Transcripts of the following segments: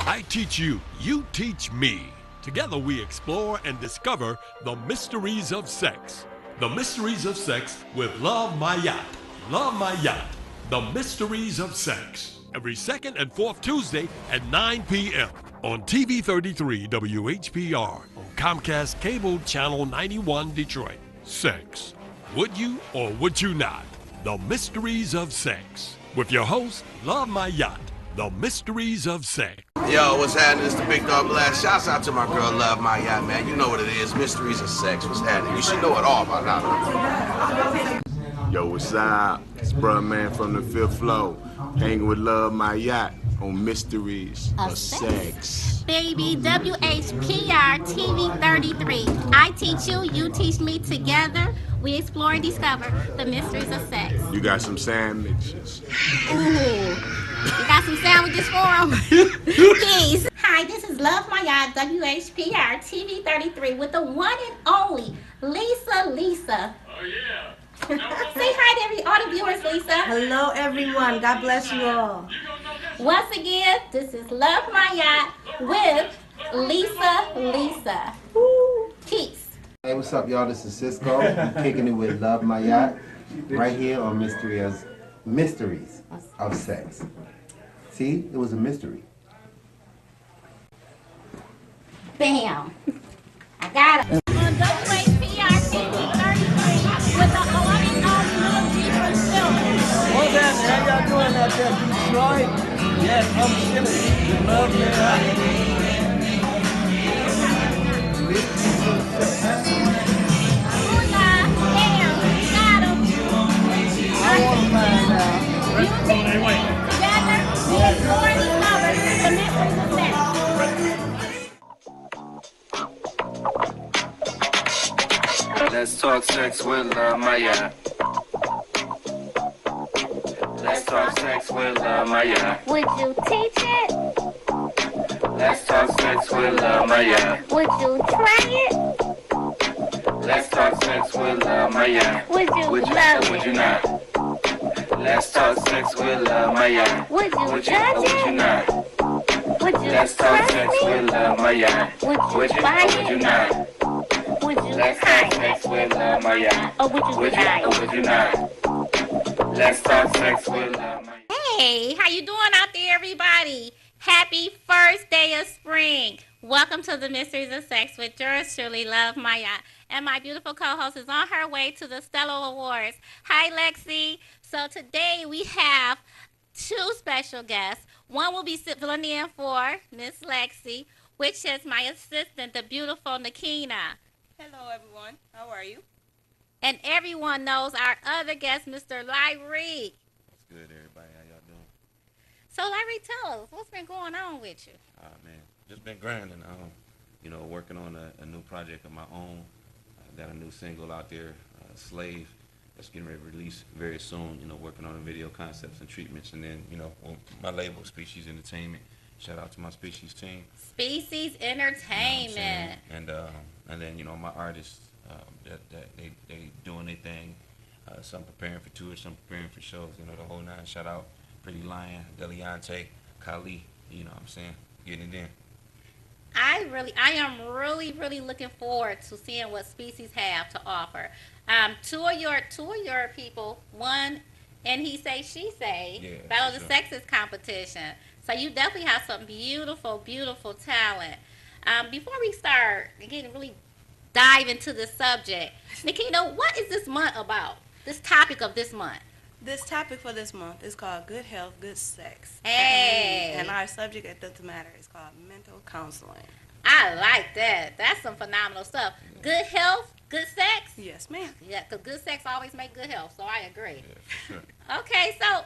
I teach you, you teach me. Together we explore and discover the mysteries of sex. The Mysteries of Sex with Love My Yacht. Love My Yacht. The Mysteries of Sex. Every second and fourth Tuesday at 9 p.m. on TV 33 WHPR on Comcast Cable Channel 91 Detroit. Sex. Would you or would you not? The Mysteries of Sex. With your host, Love My Yacht. The Mysteries of Sex. Yo, what's happening? It's the Big Dog Blast. Shouts out to my girl, Love My Yacht, man. You know what it is. Mysteries of Sex. What's happening? You should know it all by now. Yo, what's up? It's Bruh Man from the Fifth Floor. Hanging with Love My Yacht on Mysteries of Sex. Baby, WHPR TV 33. I teach you, you teach me. Together, we explore and discover the mysteries of sex. You got some sandwiches. Ooh. You got some sandwiches for them? Please. Hi, this is Love My Yacht, WHPR TV 33 with the one and only Lisa. Oh, yeah. Say hi to all the viewers, Lisa. Hello, everyone. God bless you all. Once again, this is Love My Yacht with Lisa. Woo. Peace. Hey, what's up, y'all? This is Cisco. I'm kicking it with Love My Yacht right here on Mysteries of Sex. See, it was a mystery. Bam. I got it. On WHPR TV 33 with the one and only Little Deeper Silver. What's happening? How y'all doing out there, Detroit? Yes, I'm chilling. You love me. Booyah. Bam. Got him. I want to find out. Together, we explore and discover the mysteries of sex. Let's talk sex with Love My Yacht. Let's talk sex with Love My Yacht. Would you teach it? Let's talk sex with Love My Yacht. Would you try it? Let's talk sex with Love My Yacht. Would you Would you love or would it? you not? Let's talk sex with Love My Yacht. Would you Would you judge or would you it? not? Would you Let's talk trust sex me? with Love My Yacht. Would you or buy would you it? not? Would you Let's talk hide sex it? with Love My Yacht. Or would you Would you deny or it? would you not? Let's talk sex with Love My Yacht. Hey, how you doing out there, everybody? Happy first day of spring. Welcome to the Mysteries of Sex with yours truly, Love My Yacht. And my beautiful co-host is on her way to the Stellar Awards. Hi, Lexi. So today we have two special guests. One will be filling in for Miss Lexi, which is my assistant, the beautiful Nakina. Hello, everyone. How are you? And everyone knows our other guest, Mr. Lyric. What's good, everybody? How y'all doing? So, Lyric, tell us, what's been going on with you? Man, just been grinding. Working on a new project of my own. I got a new single out there, Slave, that's getting ready to release very soon. Working on the video concepts and treatments, and then my label, Species Entertainment. Shout out to my Species team. Species Entertainment. And then my artists that they doing their thing. Some preparing for tours, some preparing for shows. The whole nine. Shout out Pretty Lion, Deliante, Kali. You know what I'm saying? Getting it in. I am really looking forward to seeing what Species have to offer. Two of your people, one and he say she say, yeah, Battle of the sure. Sexes competition. So you definitely have some beautiful talent. Before we start getting really dive into the subject, Nikita, what is this month about? This topic of this month? This topic for this month is called Good Health, Good Sex. Hey. And our subject at the matter is called mental counseling. I like that. That's some phenomenal stuff. Good health, good sex? Yes, ma'am. Yeah, because good sex always make good health, so I agree. Yeah, sure. Okay, so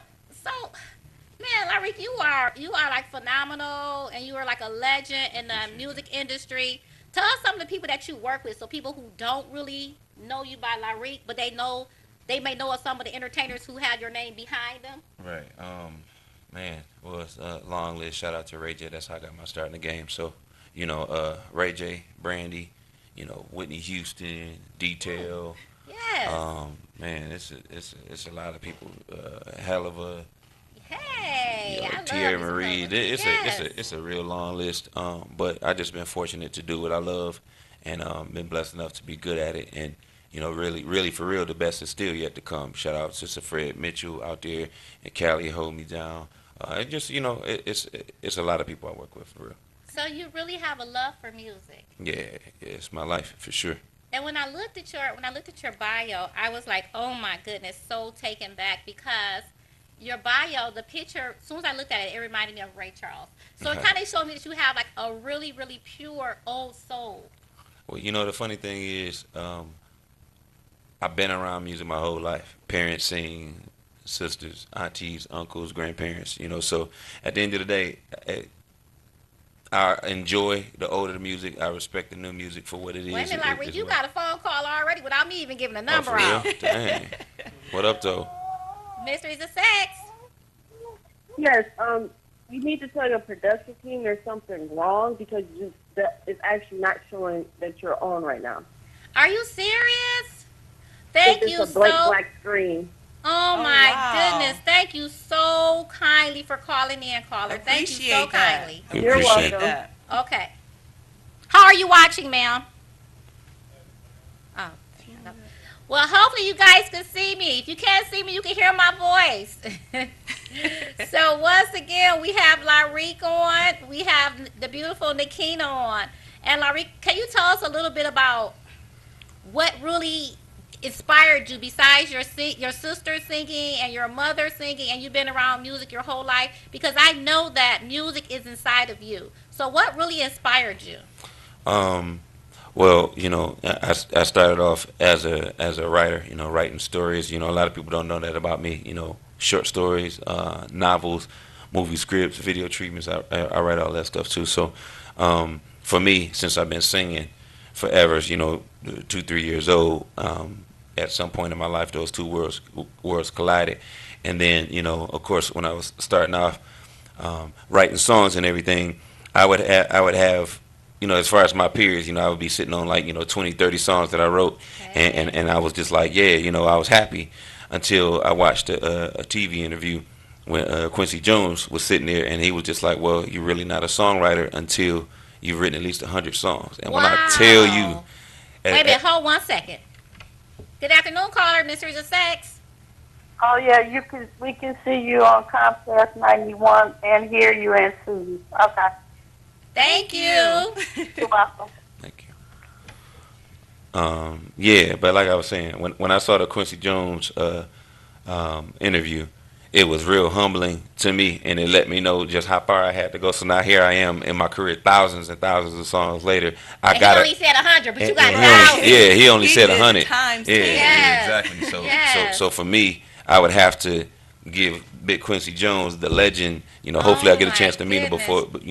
man, Larry, you are like phenomenal, and you are like a legend in the music industry. Tell us some of the people that you work with, so people who don't really know you by Lyric, but they may know of some of the entertainers who have your name behind them. Right. It's a long list. Shout out to Ray J. That's how I got my start in the game. So, Ray J, Brandy, Whitney Houston, Detail. Yes. Man, it's a lot of people. Hell of a. Hey. I love Tierra me some Marie. Coco. Yes. It's a real long list. But I just been fortunate to do what I love, and been blessed enough to be good at it. And really for real, the best is still yet to come. Shout out to Sister Fred Mitchell out there in Cali, hold me down. And just it's a lot of people I work with for real. So you really have a love for music. Yeah, it's my life for sure. And when I looked at your bio, I was like, oh my goodness, so taken back because your bio, the picture, as soon as I looked at it, it reminded me of Ray Charles. So it kind of showed me that you have like a really, really pure old soul. Well, the funny thing is, I've been around music my whole life. Parents sing, sisters, aunties, uncles, grandparents, so at the end of the day, I enjoy the older music. I respect the new music for what it is. Wait a minute, Larry, you got a phone call already without me even giving a number out. Dang. What up, though? Mysteries of Sex. Yes, you need to tell your production team there's something wrong because it's actually not showing that you're on right now. Are you serious? Thank you It's a black screen. Oh my goodness. Thank you so kindly for calling in, caller. Thank you so kindly. You're welcome. Okay. How are you watching, ma'am? Oh, no. Well, hopefully you guys can see me. If you can't see me, you can hear my voice. So once again, we have Lyrique on. We have the beautiful Nikina on. And Lyrique, can you tell us a little bit about what really inspired you besides your sister singing and your mother singing, and you've been around music your whole life? Because I know that music is inside of you. So what really inspired you? Well, I started off as a writer, writing stories. A lot of people don't know that about me. Short stories, novels, movie scripts, video treatments. I write all that stuff too. So for me, since I've been singing forever, 2-3 years old, at some point in my life, those two worlds collided. And then, of course, when I was starting off writing songs and everything, I would have, as far as my peers, I would be sitting on like, 20, 30 songs that I wrote. And I was just like, yeah, I was happy until I watched a TV interview when Quincy Jones was sitting there, and he was just like, well, you're really not a songwriter until you've written at least 100 songs. And when I tell you... Wait a minute, hold 1 second. Good afternoon, caller, Mysteries of Sex. Oh yeah, we can see you on Comcast 91 and hear you and see you. Okay. Thank you. You're welcome. Thank you. Yeah, but like I was saying, when I saw the Quincy Jones interview, it was real humbling to me, and it let me know just how far I had to go. So now here I am in my career, thousands and thousands of songs later. He only said 100, but you got thousands. Yeah, he only said 100. Times yeah, exactly. So for me, I would have to give Big Quincy Jones, the legend. Hopefully I get a chance to meet him before. But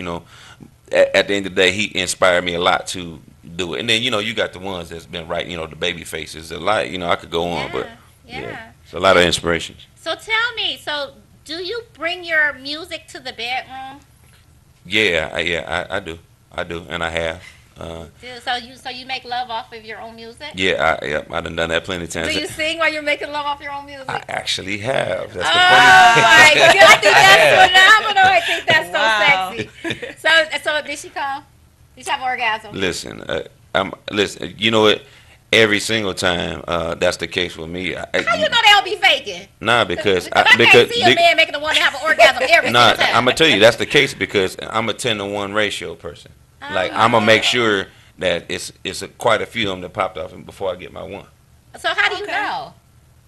at the end of the day, he inspired me a lot to do it. And then you got the ones that's been right. The baby faces. A lot. I could go on, but yeah, it's a lot of inspirations. So tell me, do you bring your music to the bedroom? Yeah, I do, and I have. So you make love off of your own music? Yeah, I done that plenty of times. Do you sing while you're making love off your own music? I actually have. That's the funny thing. I think that's phenomenal. I think that's so sexy. So did she come? Did she have an orgasm? Listen, listen. You know what? Every single time, that's the case with me. How you know they don't be faking? Nah, because I can't see a man making a woman have an orgasm every single time. I'm gonna tell you that's the case because I'm a 10-to-1 ratio person. Like I'm gonna make sure that it's quite a few of them that popped off before I get my one. So how do you know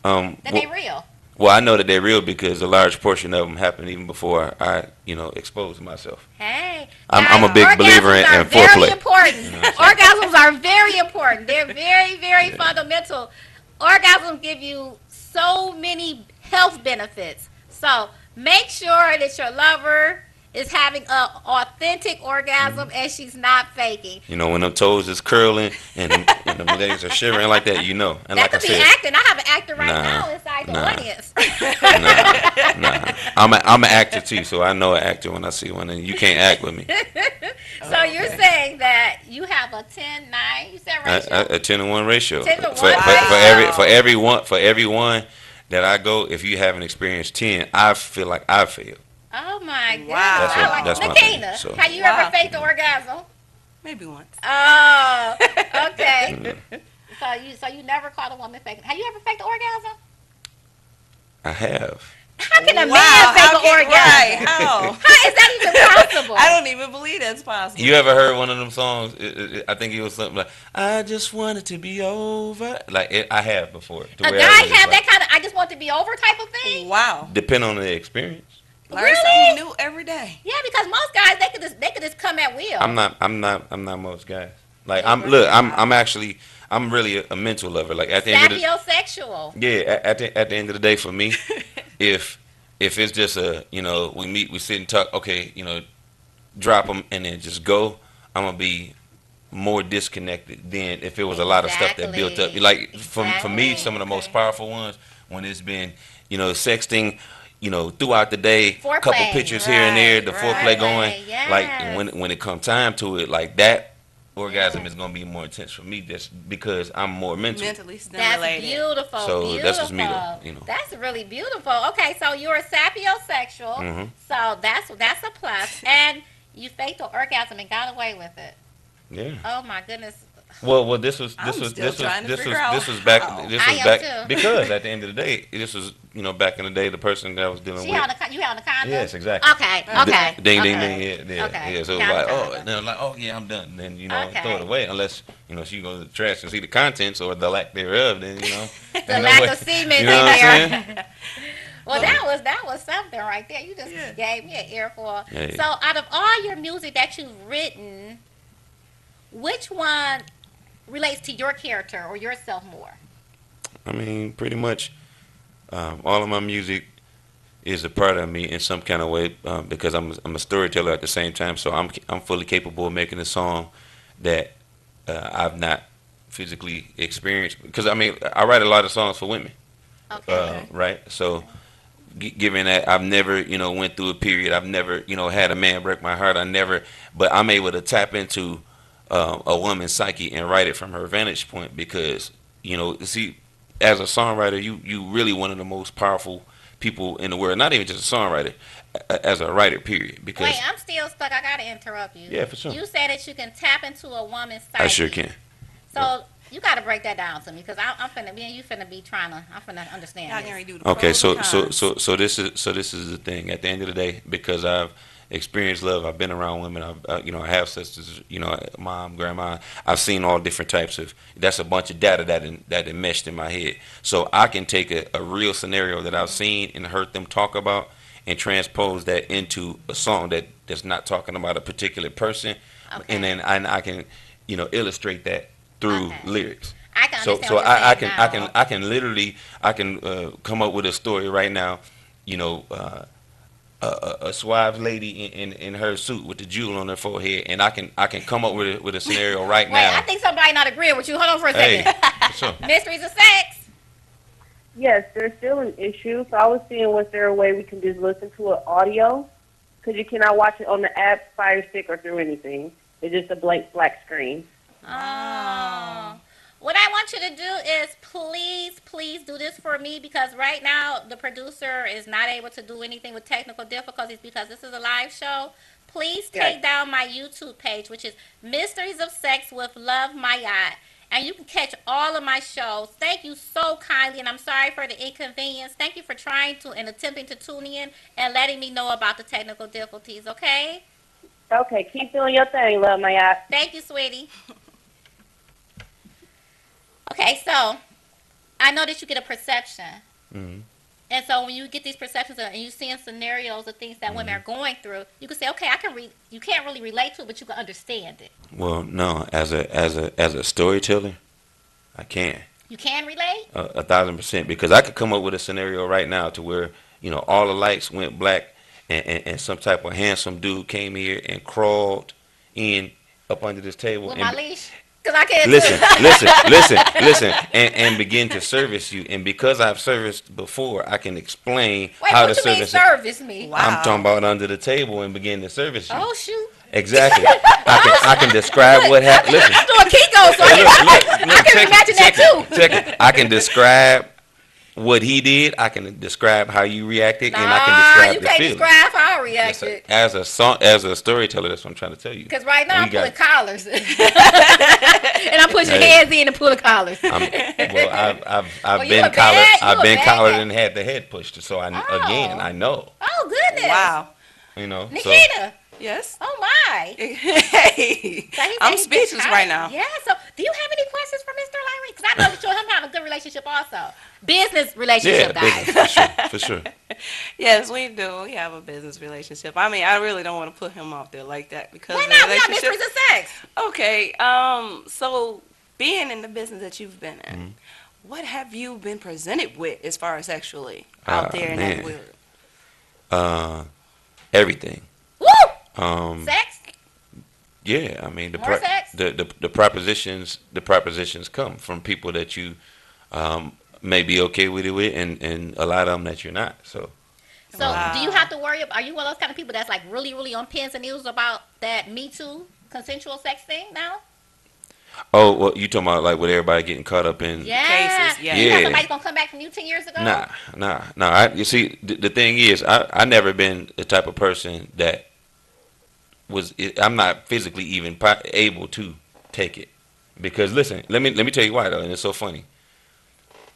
that they real? Well, I know that they're real because a large portion of them happened even before I, exposed myself. Hey, I'm a big believer in foreplay. Very important. Orgasms are very important. They're very, very fundamental. Orgasms give you so many health benefits. So make sure that your lover is having an authentic orgasm and she's not faking. When them toes is curling and them legs are shivering like that, And that like could I be said, acting. I have an actor right now inside the audience. I'm an actor too, so I know an actor when I see one, and you can't act with me. So you're saying that you have a 10-9, you said ratio? A 10-to-1 ratio. 10-to-1 for every one that I go, if you haven't experienced 10, I feel like I failed. Oh my goodness! Wow. That's my Nikita, thing, so. have you ever faked the orgasm? Maybe once. Oh, okay. So you never caught a woman faking. Have you ever faked the orgasm? I have. How can a man fake an orgasm? Right. How? How is that even possible? I don't even believe that's possible. You ever heard one of them songs? I think it was something like, I just want it to be over. I have before. A guy have that kind of, I just want to be over type of thing? Wow. Depend on the experience. Learn something new every day. Yeah, because most guys, they could just come at will. I'm not most guys. I'm really a mental lover. Like at the end of the sapiosexual. Yeah, at the end of the day, for me, if it's just we meet, we sit and talk, okay, drop them and then just go, I'm gonna be more disconnected than if it was a lot of stuff that built up. Like for me, some of the most powerful ones when it's been sexting, throughout the day, foreplay. Couple pictures here and there, the foreplay going. Yes. Like when it come time to it, like that. Orgasm is gonna be more intense for me just because I'm more mentally stimulated. That's beautiful. So that's just me, though. That's really beautiful. Okay, so you're a sapiosexual, mm-hmm. So that's a plus, and you faked the orgasm and got away with it. Yeah. Oh my goodness. Well, this was back because at the end of the day, this was back in the day, the person that I was dealing with. You held the condom? Yes, exactly. Okay. Ding, yeah. Okay. So it was like, yeah, I'm done. Then throw it away unless she goes to the trash and see the contents or the lack thereof. Then the lack of semen in there. Well, that was something right there. You just gave me an earful. Yeah. So, out of all your music that you've written, which one relates to your character or yourself more? I mean, pretty much all of my music is a part of me in some kind of way because I'm a storyteller at the same time. So I'm fully capable of making a song that I've not physically experienced. Because I mean, I write a lot of songs for women, right? So given that I've never went through a period, I've never had a man break my heart. But I'm able to tap into a woman's psyche and write it from her vantage point because, see, as a songwriter, you really one of the most powerful people in the world. Not even just a songwriter, as a writer, period. Because wait, I'm still stuck. I got to interrupt you. Yeah, for sure. You said that you can tap into a woman's psyche. I sure can. So you got to break that down to me because I'm finna be and you finna be trying to. I'm finna understand. Okay, so this is the thing. At the end of the day, because I've experienced love, I've been around women. I have sisters. Mom, grandma. I've seen all different types of. That's a bunch of data that enmeshed in my head. So I can take a real scenario that I've seen and heard them talk about and transpose that into a song that's not talking about a particular person, and then I can illustrate that through lyrics. I can so understand I can literally come up with a story right now, a suave lady in her suit with the jewel on her forehead, and I can come up with a scenario right now. Wait, I think somebody not agreeing with you. Hold on for a second. Hey, sure. Mysteries of Sex. Yes, there's still an issue. So I was seeing, was there a way we can just listen to it audio? Because you cannot watch it on the app, Fire Stick, or through anything. It's just a blank black screen. Oh. What I want you to do is please do this for me because right now the producer is not able to do anything with technical difficulties because this is a live show. Please take down my YouTube page, which is Mysteries of Sex with Love Mayat, and you can catch all of my shows. Thank you so kindly, and I'm sorry for the inconvenience. Thank you for trying to and attempting to tune in and letting me know about the technical difficulties, okay? Okay, keep doing your thing, Love Mayat. Thank you, sweetie. Okay, so I know that you get a perception. Mm-hmm. And so when you get these perceptions and you're seeing scenarios of things that women are going through, you can say, okay, you can't really relate to it, but you can understand it. Well, no, as a storyteller, I can. You can relate? 1,000%, because I could come up with a scenario right now to where, all the lights went black and some type of handsome dude came here and crawled in up under this table. With my leash? Because I can't listen, and begin to service you. And because I've serviced before, I can explain how to service me. Wow. I'm talking about under the table and begin to service you. Oh, shoot. Exactly. I can describe what happened. Listen. I'm doing Kiko, so I can imagine that too. Check it. I can describe what he did. I can describe how you reacted, and I can describe the feeling. You can't describe how don't react it. As a storyteller, that's what I'm trying to tell you. Because right now I'm pulling collars, and I'm pushing heads in and pulling collars. I've been collared. I've been collared and had the head pushed. So I know. Oh goodness! Wow. You know, Nikita. Yes. Oh my. Hey. I'm speechless right now. Yeah. So, do you have any questions for Mr. Larry? Because I know that you and him have a good relationship, also. Business relationship, guys. Business, for sure. Yes, we do. We have a business relationship. I mean, I really don't want to put him out there like that because why not? We got Mysteries of Sex. Okay. So being in the business that you've been in, what have you been presented with as far as sexually out there in that world? Everything. Woo! Sex? Yeah, I mean sex? the propositions come from people that you may be okay with it with, and a lot of them that you're not. So do you have to worry? Are you one of those kind of people that's like really, really on pins and needles about that Me Too consensual sex thing now? Oh, well, you talking about like with everybody getting caught up in cases? Yeah. You know somebody's gonna come back from you 10 years ago? Nah. You see, the thing is, I never been the type of person that I'm not physically even able to take it, because listen, let me tell you why though, and it's so funny.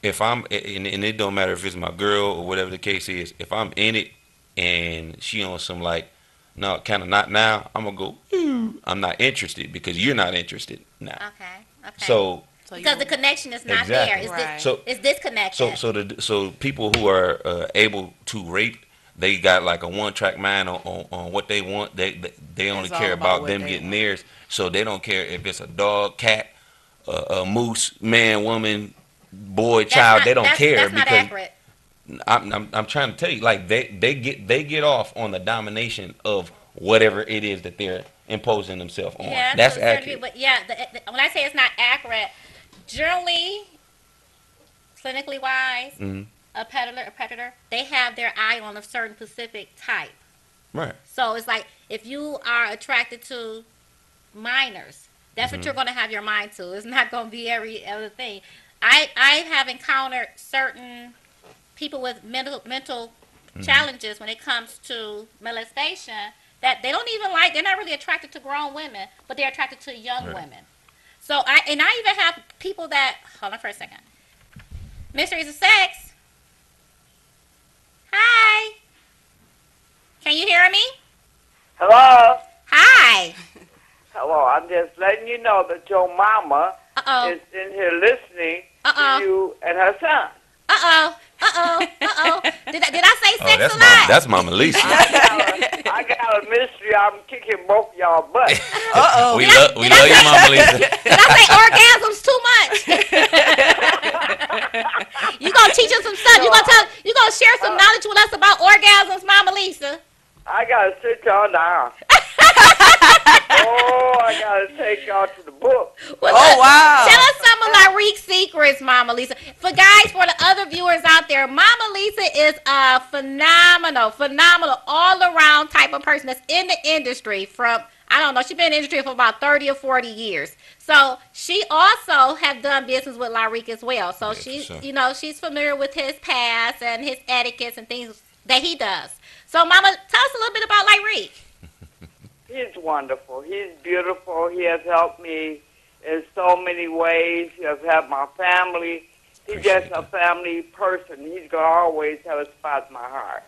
If I'm and it don't matter if it's my girl or whatever the case is, if I'm in it and she on some like, no, kind of not now, I'm gonna go, I'm not interested because you're not interested now. Okay. So because the connection is not there. It's disconnected. So people who are able to rate, they got like a one-track mind on what they want. They only care about them getting theirs. So they don't care if it's a dog, cat, a moose, man, woman, boy, child. They don't care because accurate. I'm trying to tell you, like they get off on the domination of whatever it is that they're imposing themselves on. Yeah, that's accurate. But yeah, when I say it's not accurate, generally, clinically wise, a predator, they have their eye on a certain specific type. Right. So it's like if you are attracted to minors, that's what you're going to have your mind to. It's not going to be every other thing. I have encountered certain people with mental challenges when it comes to molestation that they don't even like. They're not really attracted to grown women, but they're attracted to young women. So I even have people that, hold on for a second. Mysteries of Sex. Hi. Can you hear me? Hello? Hi. Hello, I'm just letting you know that your mama is in here listening to you and her son. Did I say sex a lot? That's Mama Lisa. I got a mystery. I'm kicking both y'all butt. We love you, Mama Lisa. Did I say orgasms too much? You gonna teach us some stuff? You gonna share some knowledge with us about orgasms, Mama Lisa? I gotta sit y'all down. I gotta take y'all to the book. Well, wow. Tell us some of Lyrique's secrets, Mama Lisa. For the other viewers out there, Mama Lisa is a phenomenal, all-around type of person that's in the industry from, I don't know, she's been in the industry for about 30 or 40 years. So she also have done business with Lyrique as well. So she's familiar with his past and his etiquettes and things that he does. So, Mama, tell us a little bit about Lyrique. He's wonderful. He's beautiful. He has helped me in so many ways. He has helped my family. He's just a family person. He's going to always have a spot in my heart.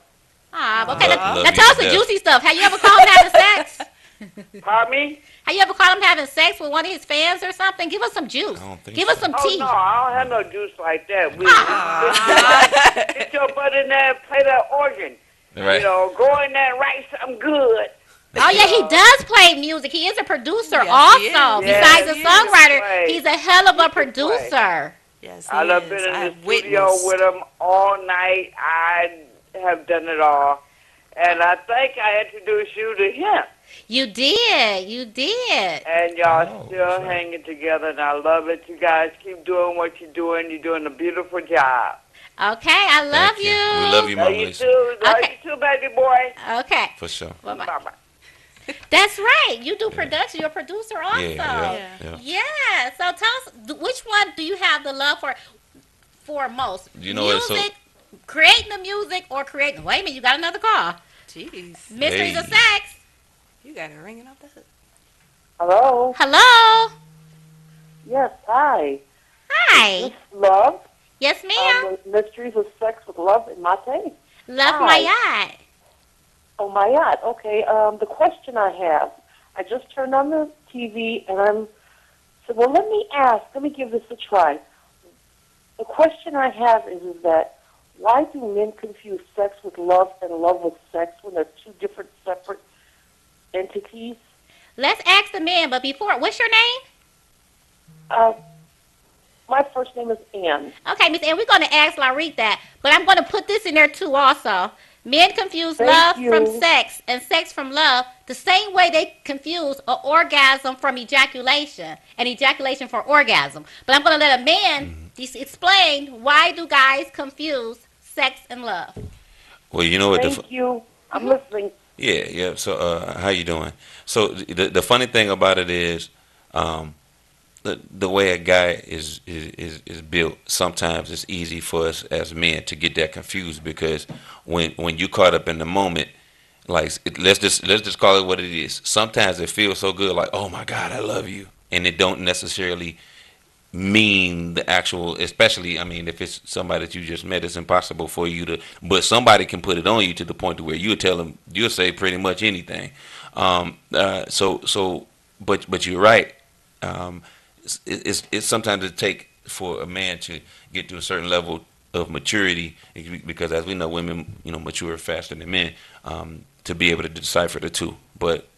Okay. Now tell us the juicy stuff. Have you ever called him having sex? Pardon me? Have you ever caught him having sex with one of his fans or something? Give us some juice. Give us some tea. Oh, no, I don't have no juice like that. Get your butt in there and play that organ. Right. Go in there and write something good. Oh, yeah, he does play music. He is a producer also. Besides a songwriter, he's a hell of a producer. Yes, I've been in the studio with him all night. I have done it all. And I think I introduced you to him. You did. And y'all still hanging together, and I love it. You guys keep doing what you're doing. You're doing a beautiful job. Okay, I love you. We love you, Mama Lisa. Love you too, baby boy. Okay. For sure. Bye-bye. That's right. You do production. You're a producer also. Yeah. So tell us, which one do you have the love for most? You know music, creating the music, or creating... Wait a minute, you got another call. Jeez. Mysteries of Sex. You got it ringing off the hook. Hello. Hello. Yes, hi. Hi. Is this Love? Yes, ma'am. Mysteries of Sex with Love and Mate. Love Mayat. Oh, Mayat. Okay. The question I have, I just turned on the TV and said, well, let me give this a try. The question I have is that why do men confuse sex with love and love with sex when they're two different separate entities? Let's ask the men, but before, what's your name? My first name is Ann. Okay, Miss Ann, we're going to ask Lyrique that, but I'm going to put this in there too also. Men confuse love from sex and sex from love the same way they confuse an orgasm from ejaculation and ejaculation for orgasm. But I'm going to let a man explain why do guys confuse sex and love. Well, you know what? Thank you. I'm listening. Yeah. So, how you doing? So, the funny thing about it is, the way a guy is built, sometimes it's easy for us as men to get that confused because when you caught up in the moment, like let's just call it what it is. Sometimes it feels so good, like, oh my God, I love you, and it don't necessarily mean the actual. Especially, I mean, if it's somebody that you just met, it's impossible for you to. But somebody can put it on you to the point to where you'll tell them, you'll say pretty much anything. But you're right. It's sometimes it take for a man to get to a certain level of maturity, because as we know, women mature faster than men, to be able to decipher the two. But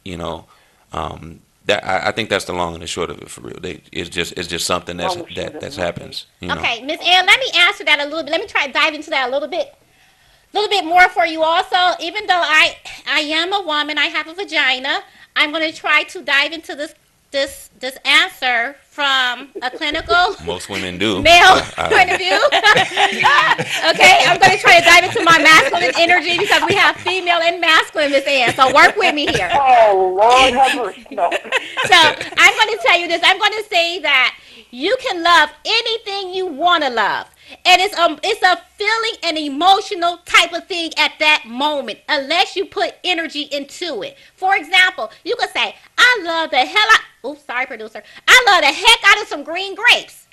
that I think that's the long and the short of it for real. It's just something that happens. Okay, Miss Ann, let me answer that a little bit. Let me try to dive into that a little bit more for you also. Even though I am a woman, I have a vagina. I'm going to try to dive into this answer from a clinical most women do male point of view. Okay, I'm going to try to dive into my masculine energy because we have female and masculine, Miss Ann. So work with me here. Oh, Lord have mercy. No. So I'm going to tell you this. I'm going to say that you can love anything you want to love. And it's a feeling and emotional type of thing at that moment, unless you put energy into it. For example, you could say, I love the hell out. Oops, sorry, producer. I love the heck out of some green grapes.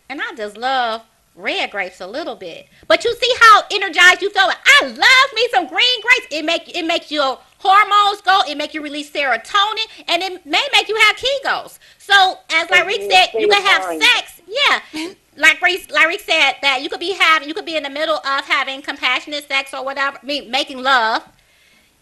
And I just love red grapes a little bit. But you see how energized you feel? Like, I love me some green grapes. It makes your hormones go. It make you release serotonin. And it may make you have Kegels. So, as Lyrique said, you can have sex. Yeah. Like Lyrique said, that you could be in the middle of having compassionate sex or whatever, making love,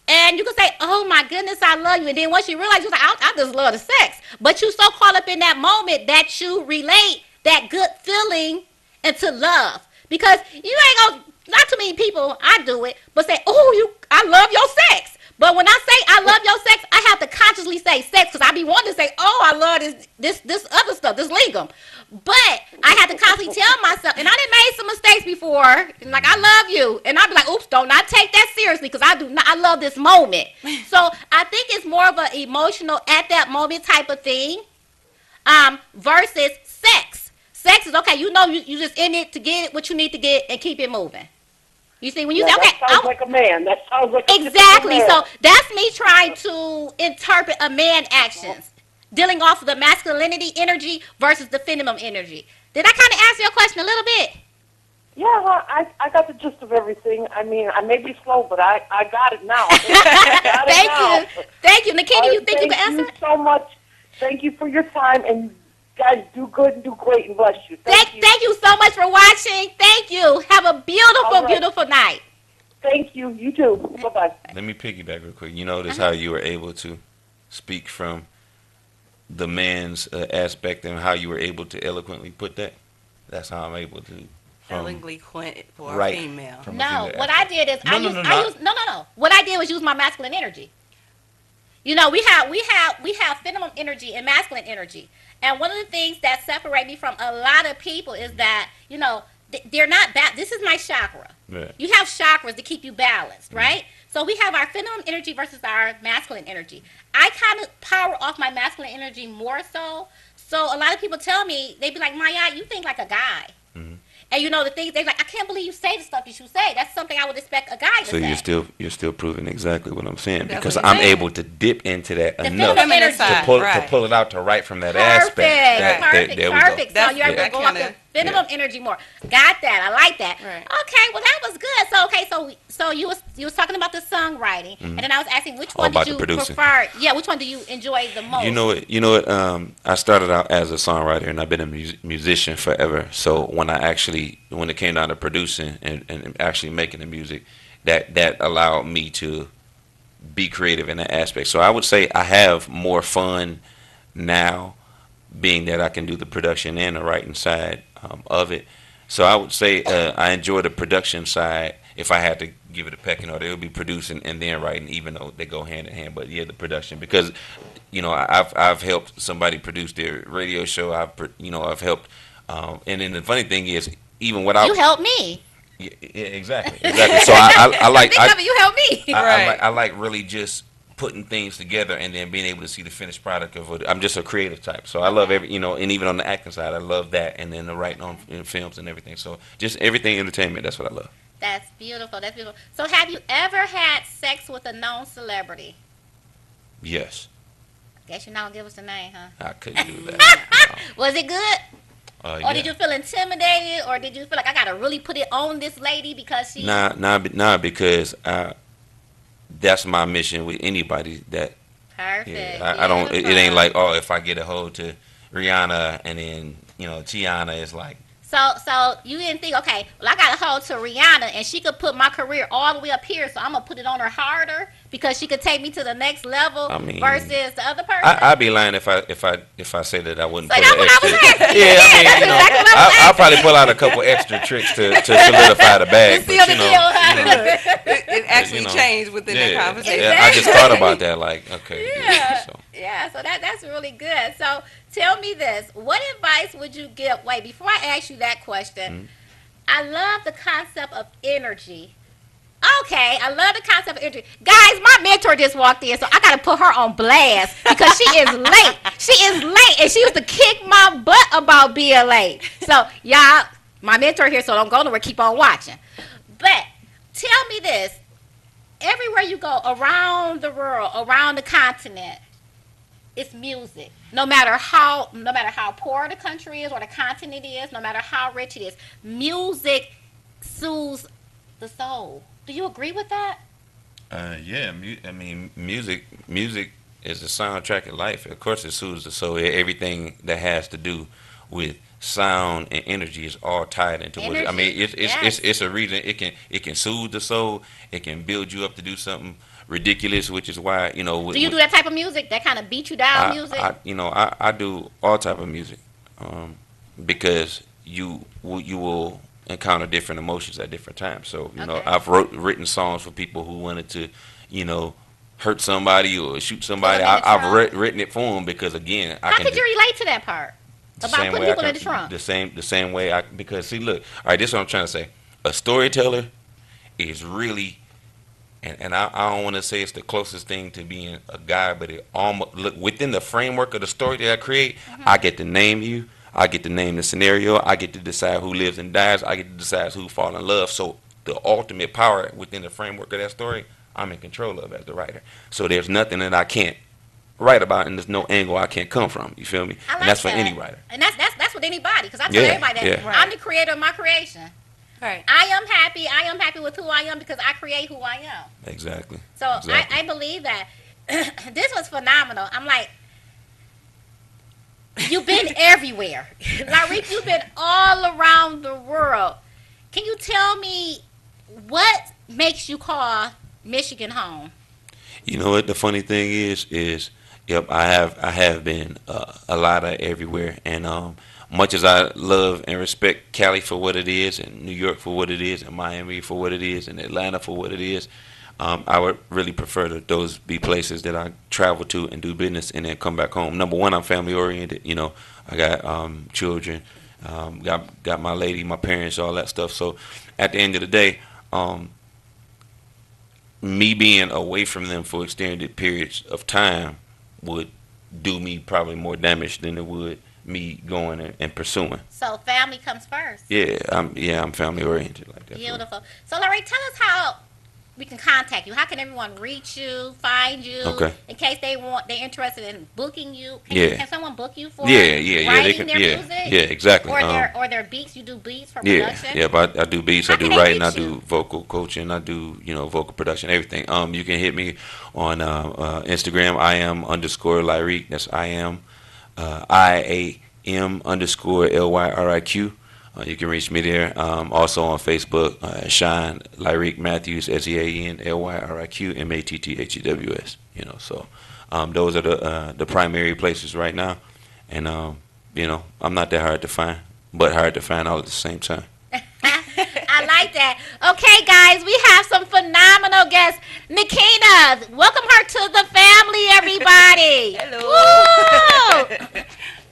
and you could say, "Oh my goodness, I love you," and then once you realize, you're like, "I just love the sex," but you so caught up in that moment that you relate that good feeling into love, because you ain't gonna. Not too many people, I do it, but say, "Oh, I love your sex." But when I say I love your sex, I have to consciously say sex, because I be wanting to say, "Oh, I love this other stuff, this lingam." But I have to constantly tell myself, and I done made some mistakes before, and like, I love you, and I'll be like, oops, don't not take that seriously, because I love this moment. So I think it's more of an emotional at that moment type of thing, versus sex. Sex is okay, you just in it to get what you need to get and keep it moving. You see, when you say, okay, that sounds like a man. That sounds like exactly. A man. So that's me trying to interpret a man's actions, dealing off of the masculinity energy versus the feminine energy. Did I kind of answer your question a little bit? Yeah, well, I got the gist of everything. I mean, I may be slow, but I got it now. Thank you. Nikita, you think you can answer? Thank you so much. Thank you for your time, and guys, do good and do great, and bless you. Thank you so much for watching. Thank you. Have a beautiful, beautiful night. Thank you. You too. Bye-bye. Let me piggyback real quick. You notice how you were able to speak from the man's aspect and how you were able to eloquently put that? That's how I'm able to. Eloquently for a female. No, what I did is What I did was use my masculine energy. We have feminine energy and masculine energy. And one of the things that separate me from a lot of people is that, they're not this is my chakra. Right. You have chakras to keep you balanced, right? So we have our feminine energy versus our masculine energy. I kind of power off my masculine energy more so. So a lot of people tell me, they be like, Maya, you think like a guy. Mm-hmm. And you know the things they're like, I can't believe you say the stuff that you say. That's something I would expect a guy to So say. you're still proving exactly what I'm saying, That's because what you're I'm saying. able to dip into that The enough feminine to side, pull it out to write from that aspect. Perfect. There we Perfect. go. So you're able to go up the feminine energy more. Got that. I like that. Right. Okay. Well, that was good. So so you was talking about the songwriting, and then I was asking which one about did the you producing. prefer? Yeah. Which one do you enjoy the most? You know what? I started out as a songwriter, and I've been a musician forever. So when it came down to producing and actually making the music, that allowed me to be creative in that aspect. So I would say I have more fun now, being that I can do the production and the writing side of it. So I would say I enjoy the production side. If I had to give it a pecking order, it would be producing and then writing, even though they go hand in hand. But yeah, the production, because I've helped somebody produce their radio show. I've helped, and then the funny thing is, even without you helped me. Yeah, exactly. So I like. Think of it, you helped me. I like really just putting things together and then being able to see the finished product of it. I'm just a creative type, so I love and even on the acting side, I love that, and then the writing on in films and everything. So just everything entertainment, that's what I love. That's beautiful. That's beautiful. So have you ever had sex with a known celebrity? Yes. Guess you're not gonna give us the name, huh? I couldn't do that. Was it good? Or Yeah. did you feel intimidated, or did you feel like I gotta really put it on this lady because she? Nah, because that's my mission with anybody. That Perfect. yeah, I don't. It ain't like, oh, if I get a hold to Rihanna and then Tiana is like. So you didn't think, okay, well, I got a hold to Rihanna and she could put my career all the way up here, so I'm gonna put it on her harder because she could take me to the next level versus the other person. I'd be lying if I say that I wouldn't. So put that's an what extra, I was asking. Yeah, I mean, that's exactly what I was I'll probably pull out a couple extra tricks to solidify the bag. Seal the deal, It actually changed within that conversation. Yeah, I just thought about that, like, okay. Yeah, so that's really good. So tell me this: what advice would you give? Wait, before I ask you that question, I love the concept of energy. Okay, I love the concept of energy. Guys, my mentor just walked in, so I gotta put her on blast because she is late. She is late, and she used to kick my butt about being late. So y'all, my mentor here, so don't go nowhere. Keep on watching. But tell me this: everywhere you go around the world, around the continent, it's music. No matter how poor the country is or the continent is, no matter how rich it is, music soothes the soul. Do you agree with that? Yeah. I mean, music is the soundtrack of life. Of course, it soothes the soul. Everything that has to do with sound and energy is all tied into what. I mean, it's a reason it can soothe the soul. It can build you up to do something ridiculous, which is why do you do that type of music, that kind of beat you down music? I do all type of music, because you will encounter different emotions at different times. So I've written songs for people who wanted to hurt somebody or shoot somebody. I've written it for them because, again, how could you relate to that part about putting people in the trunk? The same way because see, look, all right, this is what I'm trying to say. A storyteller is really, and I don't want to say it's the closest thing to being a guy, but it almost look within the framework of the story that I create. I get to name you, I get to name the scenario, I get to decide who lives and dies, I get to decide who fall in love. So the ultimate power within the framework of that story, I'm in control of as the writer. So there's nothing that I can't write about, and there's no angle I can't come from. You feel me? I like and that's that. for any writer. And that's with anybody, because I tell everybody that I'm the creator of my creation. Right. I am happy with who I am because I create who I am. Exactly. So I believe that. This was phenomenal. I'm like, you've been everywhere. Like, you've been all around the world. Can you tell me what makes you call Michigan home? You know what the funny thing is yep, I have been a lot of everywhere, and much as I love and respect Cali for what it is, and New York for what it is, and Miami for what it is, and Atlanta for what it is, I would really prefer that those be places that I travel to and do business and then come back home. Number one, I'm family oriented. I got children, got my lady, my parents, all that stuff. So at the end of the day, me being away from them for extended periods of time would do me probably more damage than it would me going and pursuing. So family comes first. Yeah, I'm family oriented like that. Beautiful. So Larry, tell us how we can contact you. How can everyone reach you, find you? Okay. In case they're interested in booking you. Can someone book you for writing their music? Yeah, exactly. Or their beats. You do beats for production. Yeah, but I do beats. I do writing. I do vocal coaching. I do vocal production. Everything. You can hit me on Instagram. IAM_Lyrique. That's IAM_LYRIQ. You can reach me there. Also on Facebook, Shine Lyrique Matthews, SEANLYRIQ MATTHEWS. So those are the primary places right now, and I'm not that hard to find, but hard to find all at the same time. I like that. Okay, guys, we have some phenomenal guests. Nikina, welcome her to the family, everybody. Hello. Woo!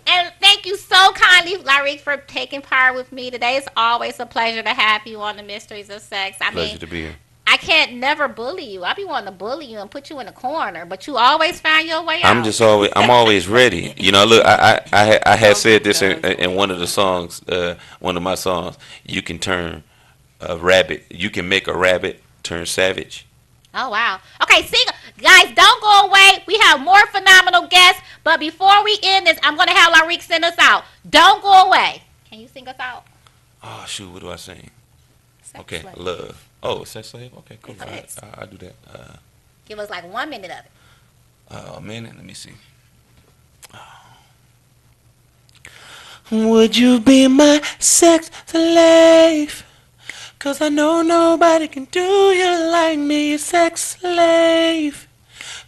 And thank you so kindly, Lyrique, for taking part with me today. It's always a pleasure to have you on the Mysteries of Sex. Pleasure to be here. I can't never bully you. I be wanting to bully you and put you in a corner, but you always find your way out. I'm always ready. Look, I had said this in one of the songs, one of my songs. You can turn a rabbit. You can make a rabbit turn savage. Oh, wow. Okay, guys, don't go away. We have more phenomenal guests. But before we end this, I'm going to have Lyrique send us out. Don't go away. Can you sing us out? Oh, shoot. What do I sing? Sex Slave. Love. Oh, Sex Slave? Okay, cool. I'll do that. Give us like 1 minute of it. A minute? Let me see. Would you be my sex slave? 'Cause I know nobody can do you like me, sex slave.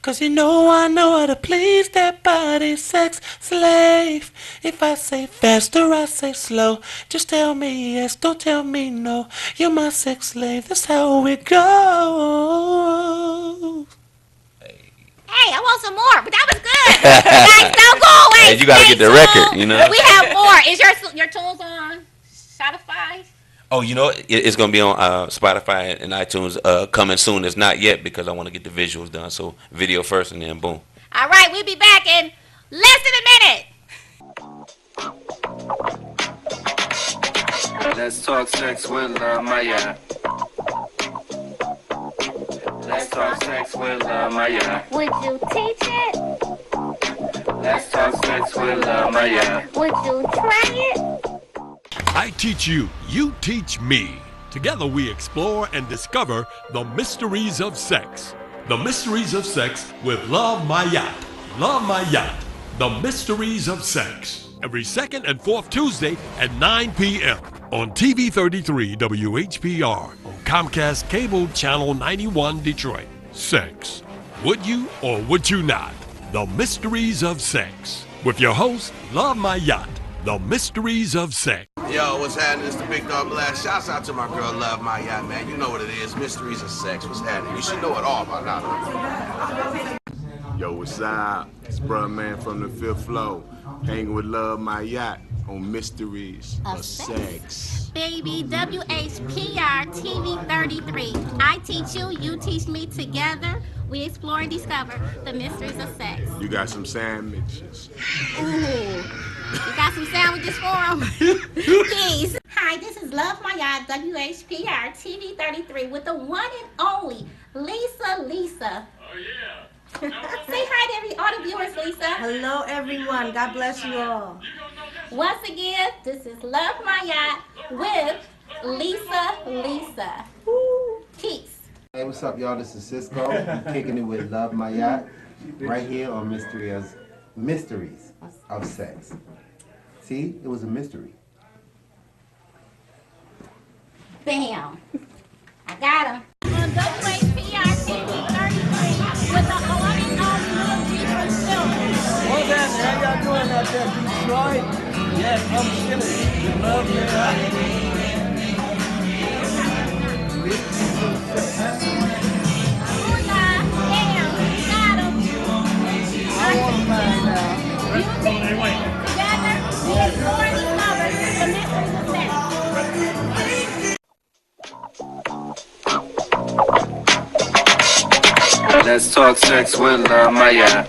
'Cause I know how to please that body, sex slave. If I say faster, I say slow. Just tell me yes, don't tell me no. You're my sex slave, that's how it goes. Hey, I want some more, but that was good. Guys, don't go away. Hey, you gotta get the record, We have more. Is your tunes on Spotify? Oh, it's going to be on Spotify and iTunes coming soon. It's not yet because I want to get the visuals done. So video first and then boom. All right, we'll be back in less than a minute. Let's talk sex with Maya. Let's talk sex with Maya. Would you teach it? Let's talk sex with Maya. Would you try it? I teach you, you teach me. Together we explore and discover the mysteries of sex. The Mysteries of Sex with Love My Yacht. Love My Yacht. The Mysteries of Sex. Every second and fourth Tuesday at 9 p.m. on TV 33 WHPR. Comcast Cable Channel 91 Detroit. Sex. Would you or would you not? The Mysteries of Sex. With your host, Love My Yacht. The Mysteries of Sex. Yo, what's happening? It's the Big Dog Blast. Shouts out to my girl, Love My Yacht, man. You know what it is. Mysteries of Sex. What's happening? You should know it all by now. Yo, what's up? It's Bruh Man from the 5th Floor. Hanging with Love My Yacht on Mysteries of Sex. Baby, WHPR TV 33. I teach you, you teach me. Together, we explore and discover the mysteries of sex. You got some sandwiches. Ooh. You got some sandwiches for them? Please. Hi, this is Love My Yacht, WHPR TV 33 with the one and only Lisa. Oh, yeah. Say hi to all the viewers, Lisa. Hello, everyone. God bless you all. Once again, this is Love My Yacht with Lisa. Peace. Hey, what's up, y'all? This is Cisco. I'm kicking it with Love My Yacht right here on Mysteries of Sex. See, it was a mystery. Bam. I got him. On WHPR TV 33 with the one and only Little Deeper Silver. What's happening? How y'all doing out there, Detroit? Yes, I'm chilling. You love me, I want to find out. Together, we explore and discover the mysteries of sex. Let's talk sex with Maya.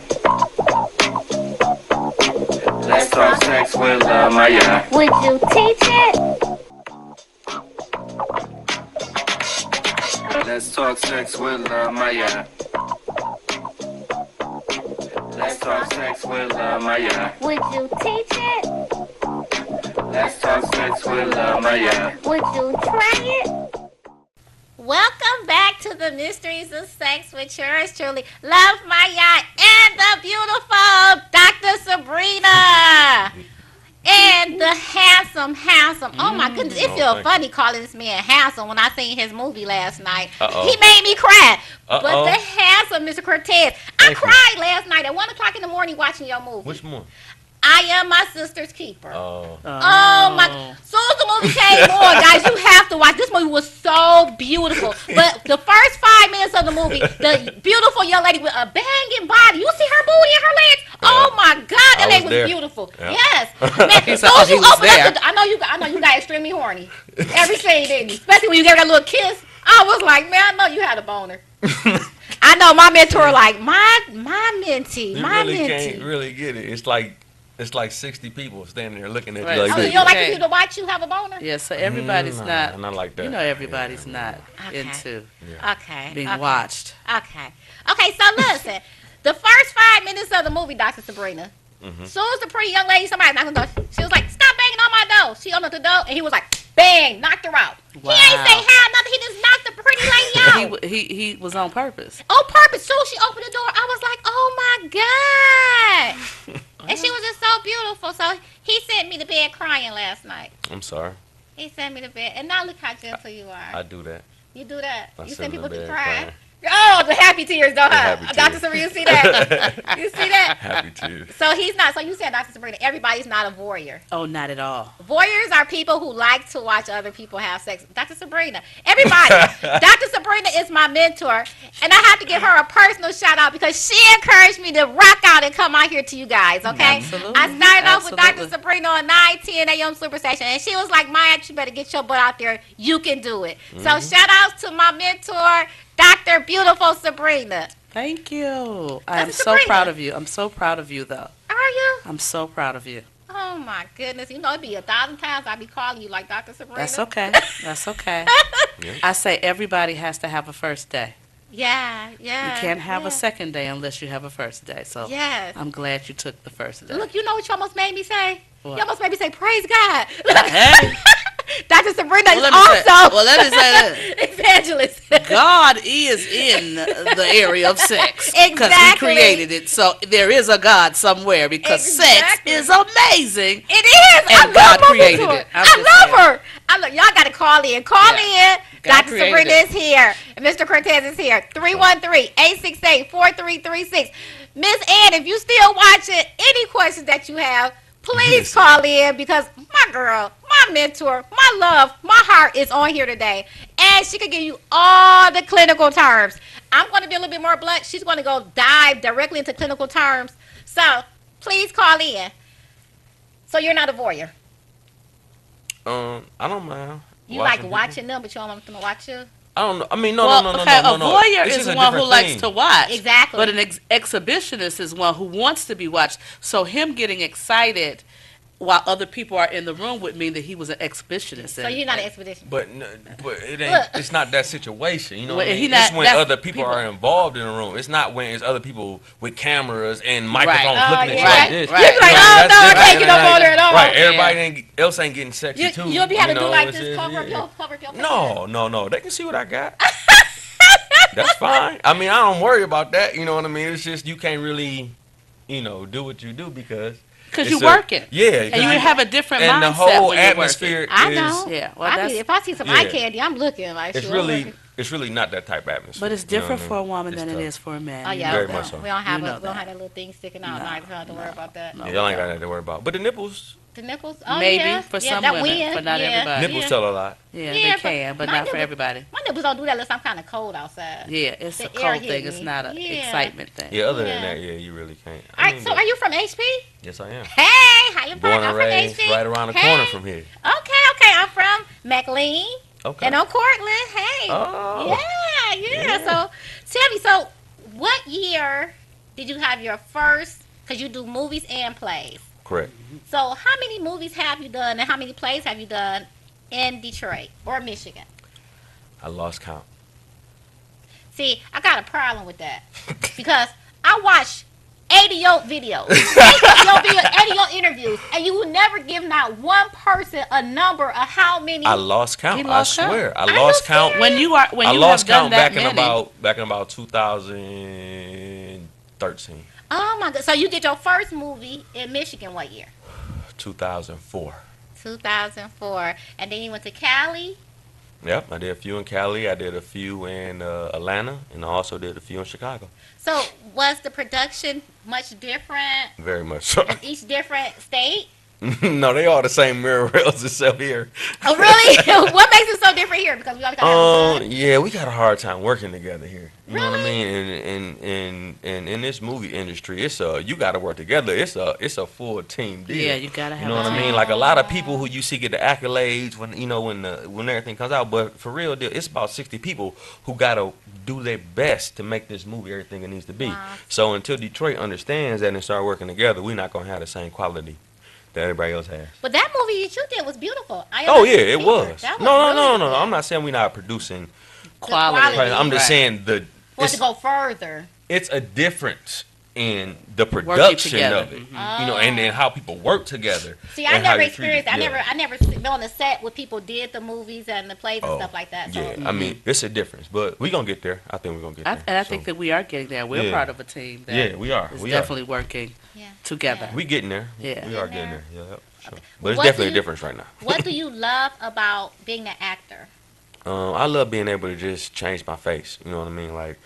Let's talk sex with Love Maya. Would you teach it? Let's talk sex with Love Maya. Let's talk sex with Love Maya. Would you teach it? Let's talk sex with Love Maya. Would you try it? Welcome back to the Mysteries of Sex with yours truly, Love Maya, and the beautiful Dr. Sabrina. And the handsome. Oh my goodness, it feels funny calling this man handsome when I seen his movie last night. He made me cry. But the handsome Mr. Cortez. I cried last night at 1 o'clock in the morning watching your movie. Which one? I Am My Sister's Keeper. Oh my. Soon as the movie came on, guys, you have to watch. This movie was so beautiful. But the first 5 minutes of the movie, the beautiful young lady with a banging body. You see her booty and her legs? Oh my God, that lady was beautiful. Yeah. Yes. Man, so you open up the, I know you got extremely horny. Every scene, didn't you? Especially when you gave that little kiss. I was like, man, I know you had a boner. I know my mentor, like my mentee, you my really mentee. Can't really get it. It's like 60 people standing there looking at you Right. like Oh, this. you don't like people to watch you have a boner? Yeah, so everybody's not like that. You know, everybody's not into Okay. being okay. watched. Okay, so listen. The first 5 minutes of the movie, Dr. Sabrina, soon as the pretty young lady, somebody knocked on the door, she was like, stop banging on my door. She opened up the door, and he was like, bang, knocked her out. Wow. He ain't say how nothing. He just knocked the pretty lady out. He was on purpose. On purpose. Soon as she opened the door, I was like, oh my God. And she was just so beautiful. So he sent me to bed crying last night. I'm sorry. He sent me to bed. And now look how gentle you are. I do that. You do that. I You send send people them to to cry. bed Oh, the happy tears, don't The have. happy Dr. tears. Sabrina, you see that? You see that? Happy to. So he's not. So you said, Dr. Sabrina, everybody's not a voyeur. Oh, not at all. Voyeurs are people who like to watch other people have sex. Dr. Sabrina, everybody. Dr. Sabrina is my mentor, and I have to give her a personal shout out because she encouraged me to rock out and come out here to you guys. Okay. Absolutely. I started off with Dr. Absolutely. Sabrina on 9:10 a.m. Super Station, and she was like, Maya, you better get your butt out there. You can do it. So shout outs to my mentor, Dr. Beautiful Sabrina. Thank you. I am Dr. so Sabrina. proud of you. I'm so proud of you, though. Are you? I'm so proud of you. Oh my goodness. You know, it'd be 1,000 times I'd be calling you like Dr. Sabrina. That's okay. That's okay. I say everybody has to have a first day. Yeah. You can't have a second day unless you have a first day. So Yes. I'm glad you took the first day. Look, you know what you almost made me say? What? You almost made me say, praise God. Hey. Dr. Sabrina is Well, let me also let me say evangelist. God is in the area of sex. Because Exactly. He created it. So there is a God somewhere because sex is amazing. It is. And I God love my created mentor. it. I I'm just love her. I love, y'all got to call in. Call in. God Dr. created Sabrina it. is here. And Mr. Cortez is here. 313-868-4336. Miss Ann, if you still watching, any questions that you have, please call in because my girl, my mentor, my love, my heart is on here today. And she can give you all the clinical terms. I'm going to be a little bit more blunt. She's going to go dive directly into clinical terms. So please call in. So you're not a voyeur. I don't mind. You like watching them, but you don't want them to watch you? I don't know. I mean, no. A voyeur This is a one who different likes thing. to watch. Exactly. But an exhibitionist is one who wants to be watched. So him getting excited while other people are in the room would mean that he was an exhibitionist. So you're not an expedition. But it ain't. Look. It's not that situation. You know Well, what I he mean? not- It's when that's other people are involved in the room. It's not when it's other people with cameras and Right. microphones Oh, looking at you yeah. like this. Right. You be like, You know, oh, that's no, I different. can't get up on there at all. Right. Everybody else ain't getting sexy You, too. you'll be having to do know, like it's this, just- cover up yeah. your face. No. They can see what I got. That's fine. I mean, I don't worry about that. You know what I mean? It's just you can't really, do what you do because Because it's you're working. Yeah. And you have a different and mindset the whole when you're atmosphere working. I is. know. Yeah, well, I that's- mean, if I see some yeah. eye candy, I'm looking like It's sure. really not that type of atmosphere. But it's you know different what I for a mean? woman It's than tough. it is for a man. Oh yeah, Very much so. we don't have You know we don't that. have that little thing sticking out. No, No, I don't have to worry about that. No. Yeah, y'all ain't got nothing to worry about. But the nipples, The nipples, oh Maybe yeah, for yeah, some that women, win. but not yeah. everybody. nipples yeah. tell a lot. Yeah, Yeah, they can, but my not for nipples- everybody. My nipples don't do that unless I'm kind of cold outside. Yeah, it's The a air cold hit thing. It's me. not an Yeah. excitement thing. Yeah, other Yeah. than that, yeah, you really can't. All right, so are you from HP? Yes, I am. Hey, how you Born I'm and from raised HP. right around the Hey. corner from here. Okay, I'm from McLean. Okay. And on Cortland, hey. Oh. Yeah. So, tell me, what year did you have your first, because you do movies and plays. Correct. So how many movies have you done and how many plays have you done in Detroit or Michigan? I lost count. See, I got a problem with that because I watch 80 your videos, 80 your interviews, and you will never give not one person a number of how many. I lost count. I swear, I Are lost you count. serious? When I you lost have done count that back in about 2013. Oh my God! So you did your first movie in Michigan what year? 2004. 2004, and then you went to Cali. Yep, I did a few in Cali. I did a few in Atlanta, and I also did a few in Chicago. So was the production much different Very much so. in each different state? No, they all the same mirror rails except here. Oh really? What makes it so different here? Because we only got Yeah, we got a hard time working together here. You know what I mean? And in this movie industry, you got to work together. It's a full team deal. Yeah, you gotta have. You know what I mean? Like a lot of people who you see get the accolades when when everything comes out, but for real deal, it's about 60 people who gotta do their best to make this movie everything it needs to be. Wow. So until Detroit understands that and start working together, we're not gonna have the same quality that everybody else has. But that movie that you did was beautiful. Oh yeah, it was. That No. really I'm not saying we're not producing quality. I'm just saying For it to go further. it's a difference in the Working production together. of it, and then how people work together. See, I and how never you treat it. experienced. Yeah. I never been on the set where people did the movies and the plays and stuff like that. So. Yeah, I mean, it's a difference, but we gonna get there. I think we're gonna get there. And I think that we are getting there. We're Yeah. part of a team that Yeah, we are. is We are. definitely working together. We getting there. Yeah. We are getting there. Yeah, yep, sure. But it's What definitely do a you- difference right now. What do you love about being an actor? I love being able to just change my face. You know what I mean? Like,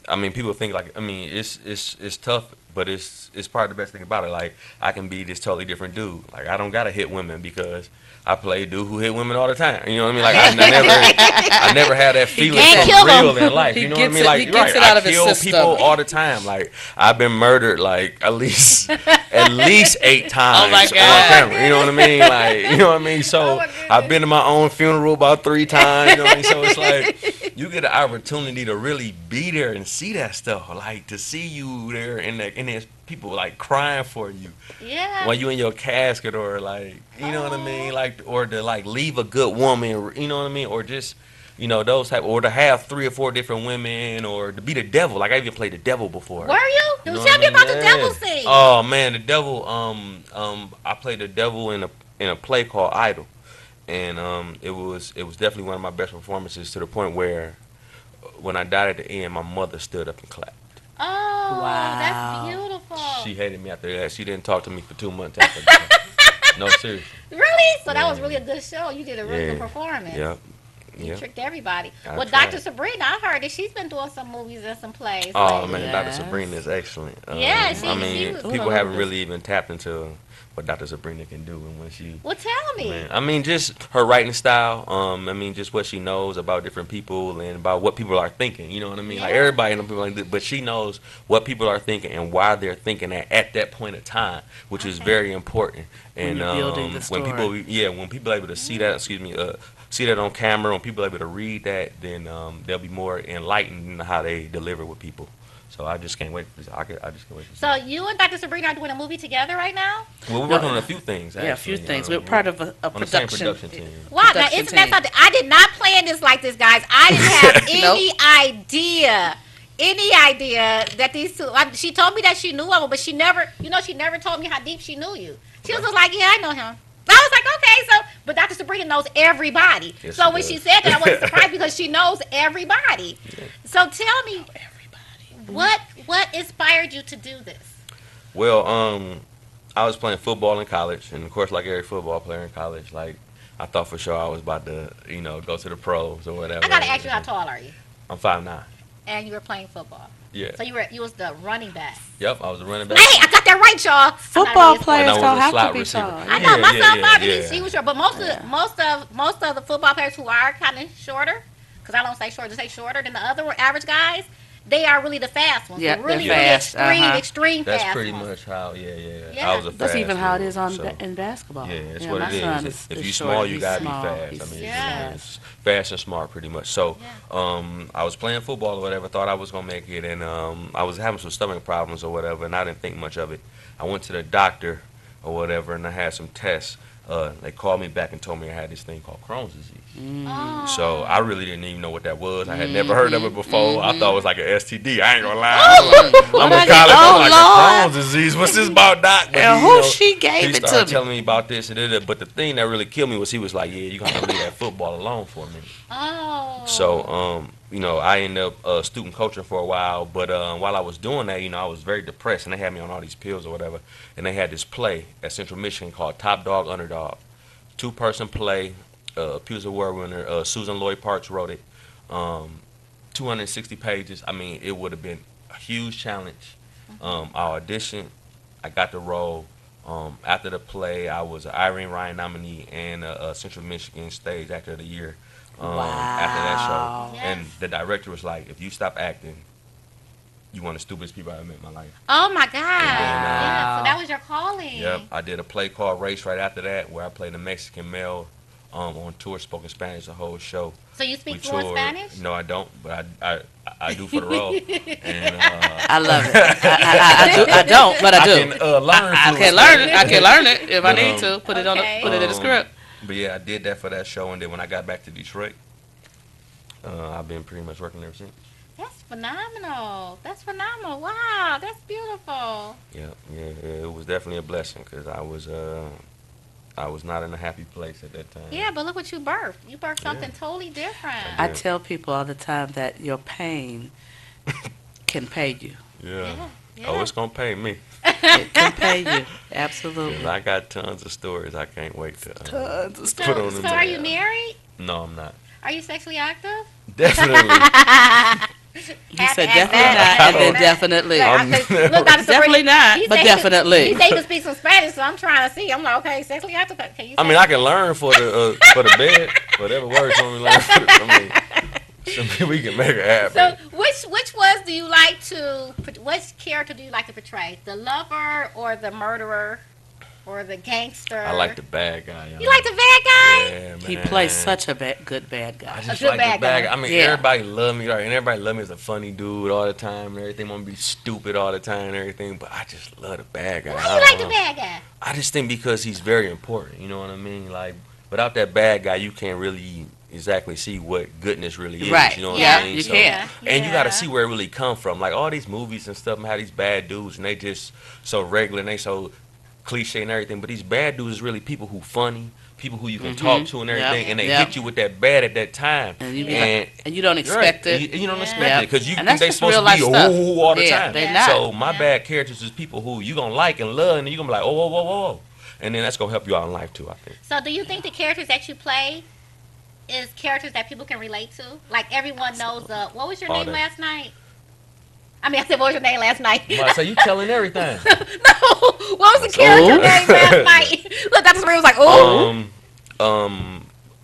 I mean, people think like, I mean, it's tough, but it's part of the best thing about it. Like, I can be this totally different dude. Like, I don't gotta hit women because I play a dude who hit women all the time. You know what I mean? Like, I never had that feeling from real in life. You know what I mean? Like, he gets it out I of his kill system. people all the time. Like, I've been murdered like at least 8 times my on God. camera. You know what I mean? Like, you know what I mean? So I've been to my own funeral about 3 times. You know what I mean? So it's like you get an opportunity to really be there and see that stuff. Like to see you there and there's people like crying for you. Yeah. When you in your casket or like, you know what I mean? Like, or to like leave a good woman, you know what I mean? Or just, you know, those type, or to have 3 or 4 different women, or to be the devil. Like I even played the devil before. Were you? You know Tell what me I mean? about the Yeah. devil scene. Oh man, the devil. I played the devil in a play called Idol, and it was definitely one of my best performances to the point where when I died at the end, my mother stood up and clapped. Oh, Wow. that's beautiful. She hated me after that. She didn't talk to me for 2 months after that. No, seriously. Really? So that was really a good show. You did a really good performance. Yep. You Yep. tricked everybody. I Well, tried. Dr. Sabrina, I heard that she's been doing some movies and some plays. Oh lately. man, Dr. Sabrina is excellent. Yeah, I mean, she- people haven't really even tapped into what Dr. Sabrina can do, and when she. Well, tell me. Man, I mean, just her writing style. I mean, just what she knows about different people and about what people are thinking. You know what I mean? Like Yeah. everybody knows people like this, but she knows what people are thinking and why they're thinking that at that point of time, which is very important. When And you're building the when people, when people are able to see that, see that on camera, when people are able to read that, then they'll be more enlightened in how they deliver with people. So I just can't wait. I just can't wait. So you and Dr. Sabrina are doing a movie together right now? Well, we're working on a few things. Yeah, a few actually, things. We're part of a on the same production. team. Wow, now Production isn't that team. something? I did not plan this like this, guys. I didn't have any idea that these two. She told me that she knew of him, but she never told me how deep she knew you. She was just like, yeah, I know him. I was like, okay, so, but Dr. Sabrina knows everybody. Yes, so she when does. she said that, I wasn't surprised because she knows everybody. So tell me, what inspired you to do this? Well, I was playing football in college, and of course, like every football player in college, like I thought for sure I was about to, go to the pros or whatever. I gotta ask you, how tall are you? I'm 5'9". And you were playing football. Yeah. So you was the running back. Yep, I was a running back. Hey, I got that right, y'all. Football players And I was don't a have slot to be receiver. tall. I know myself, Bobby. yeah. She was short, but most of the football players who are kind of shorter, because I don't say short, just say shorter than the other average guys. They are really the fast ones. Yeah, The really, they're fast, really uh-huh. extreme That's fast pretty ones. much how. Yeah. Yeah. I was a That's fast even how it dude, is so. in basketball. Yeah, that's Yeah, what my it son is. If is you're short, small, you he's gotta small. be fast. He's I mean, Yeah. it's fast and smart, pretty much. So, I was playing football or whatever. Thought I was gonna make it, and I was having some stomach problems or whatever, and I didn't think much of it. I went to the doctor or whatever, and I had some tests. They called me back and told me I had this thing called Crohn's disease. So I really didn't even know what that was. I had never heard of it before. I thought it was like an STD. I ain't gonna lie. I'm in college. I'm like, Crohn's disease. What's this about, doc? But And who she gave he it to started me? telling me about this and that. But the thing that really killed me was he was like, yeah, you gotta leave that football alone for a minute. So, you know, I ended up student coaching for a while. But while I was doing that, you know, I was very depressed, and they had me on all these pills or whatever. And they had this play at Central Michigan called Top Dog Underdog. 2-person play. Pulitzer Award winner Susan Lloyd Parks wrote it. 260 pages. I mean, it would have been a huge challenge. I auditioned. I got the role. After the play, I was an Irene Ryan nominee and a Central Michigan Stage Actor of the Year after that show. Yes. And the director was like, if you stop acting, you one of the stupidest people I ever met in my life. Oh my God! then, So that was your calling. Yep, I did a play called Race right after that, where I played a Mexican male on tour, spoken Spanish the whole show. So you speak We fluent toured. Spanish? No, I don't, but I do for the role. And I love it. I don't, but I do. I can learn. I can learn it. I can learn it if I need to. Put it on. Put it in the script. But yeah, I did that for that show, and then when I got back to Detroit, I've been pretty much working ever since. That's phenomenal. That's phenomenal. Wow, that's beautiful. Yeah, it was definitely a blessing because I was not in a happy place at that time. Yeah, but look what you birthed. You birthed something totally different. I tell people all the time that your pain can pay you. Yeah. Oh, it's gonna pay me. It can pay you. Absolutely. 'Cause I got tons of stories. I can't wait to Tons of put on So the are you married? No, I'm not. Are you sexually active? Definitely. He said definitely not, and then definitely. Look, Dr. Definitely not, but definitely. He said he can speak some Spanish, so I'm trying to see. I'm like, okay, sexually active. Can you? I mean, I can learn for the bed, whatever works when we learn. We can make it happen. So, which ones do you like to? Which character do you like to portray? The lover or the murderer, or the gangster? I like the bad guy. You like the bad guy? Yeah, man. He plays such a good bad guy. I just like the bad guy. I mean, everybody love me, right? And everybody love me as a funny dude all the time and everything. Want to be stupid all the time and everything. But I just love the bad guy. Why you like the bad guy? I just think because he's very important. You know what I mean? Like, without that bad guy, you can't really exactly see what goodness really is. Right. You know what Yeah, I mean? you can. And you got to see where it really come from. Like all these movies and stuff have these bad dudes, and they just so regular and they so cliche and everything. But these bad dudes is really people who funny, people who you can talk to and everything, and they hit you with that bad at that time. And you don't expect it. You don't expect it because you And think that's they just supposed real to be life stuff. ooh all the time. They're not. So my bad characters is people who you gonna like and love, and you gonna be like, oh, whoa, whoa, whoa, and then that's gonna help you out in life too, I think. So, do you think the characters that you play is characters that people can relate to? Like everyone knows. What was your name last night? I mean, I said, what was your name last night? I say you telling everything. No, what was the character name last night? Look, Dr. Sabrina was like, oh.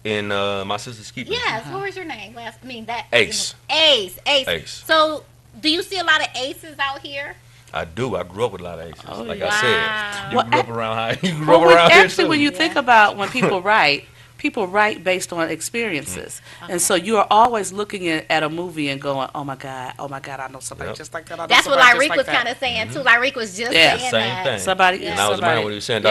In My Sister's Keeper. Yes, what was your name last? I mean that. Ace. Ace. So, do you see a lot of aces out here? I do. I grew up with a lot of aces. Oh, like wow. I said, you grew up around high. You grew Well, up around here actually, too. when you think about when people write based on experiences. And so you are always looking at a movie and going, oh my God, I know somebody just like that. I know That's what somebody Lyrique just was like kind of saying too. Lyrique was just saying same that. thing. Somebody, and I was mad what he was saying.